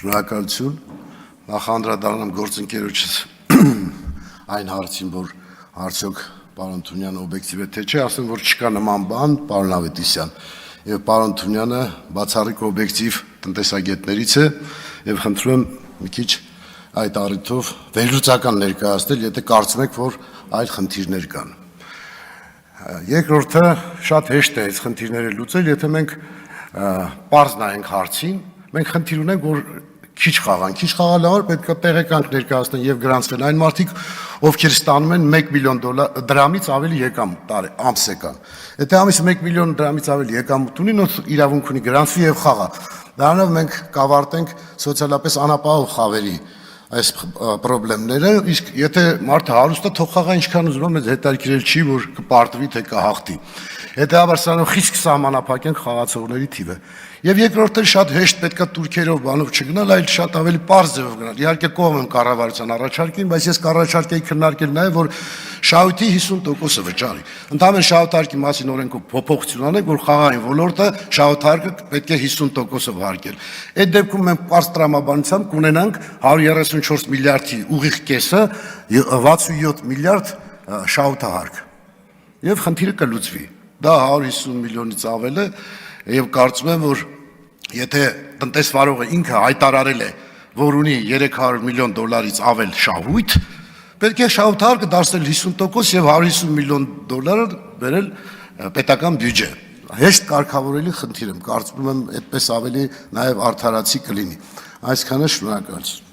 Շնորհակալություն, նախ անդրադառնամ գործընկերոջս այն հարցին, որ արդյոք պարոն Թունյանը օբյեկտիվ է թե չէ, ասեմ, որ չկա նման բան, պարոն Ավետիսյան, եւ պարոն Թունյանը բացառիկ օբյեկտիվ տնտեսագետներից է, եւ խնդրում եմ մի քիչ այդ առիթով վերլուծական ներկայացնել, եթե կարծում եք, որ այլ խնդիրներ կան։ Երկրորդը շատ հեշտ է այս խնդիրները լուծել, եթե մենք պարզ նայենք հարցին, մենք խնդիր ունենք, որ քիչ խաղալը որ պետք է տեղեկանք ներկայացնեն եւ գրանցվեն այն մարդիկ, ովքեր ստանում են 1 միլիոն դրամից ավելի եկամ ամսեկան։ Եթե ամիսը 1 միլիոն դրամից ավելի եկամուտ ունի, նոր իրավունք ունի գրանցվի եւ խաղա։ Դրանով մենք կավարտենք սոցիալապես անապահով խավերի այս խնդիրները, իսկ եթե մարդը հարուստ է, թող խաղա ինչքան ուզում է, մեզ հետաքրքրել չի, որ կպարտվի թե կհաղթի։ Հետեւաբար սրանով խիստ կսահմանափակենք խաղացողների թիվը։ Եվ երկրորդը շատ հեշտ պետքա турքերով բանով չգնալ, այլ շատ ավելի պարզ ձևով գնալ։ Իհարկե կողմ եմ կառավարության առաջարկին, բայց ես կառաջարկեի քննարկել նաև, որ շահույթի 50%-ը վճարի։ Ընդհանրեն շահութարկի մասին օրենքով փոփոխություն անենք, որ խաղային ոլորտը շահութարկը պետք է 50%-ով հարկել։ Այդ դեպքում մենք պարզ տրամաբանությամբ կունենանք 134 միլիարդի ուղիղ կեսը 67 միլիարդ շահութահարկ։ Եվ խնդիրը կլուծվի։ Դա 150 միլիոնից ավել է, եւ կարծում եմ, որ եթե տնտեսվարողը ինքը հայտարարել է, որ ունի 300 միլիոն դոլարից ավել շահույթ, պետք է շահութարկը դարձնել 50% եւ 150 միլիոն դոլարը վերել պետական բյուջե։ Հեշտ կարգավորելի խնդիր եմ, կարծում եմ, այդպես ավելի նաեւ արդարացի կլինի։ Այսքանը, շնորհակալություն։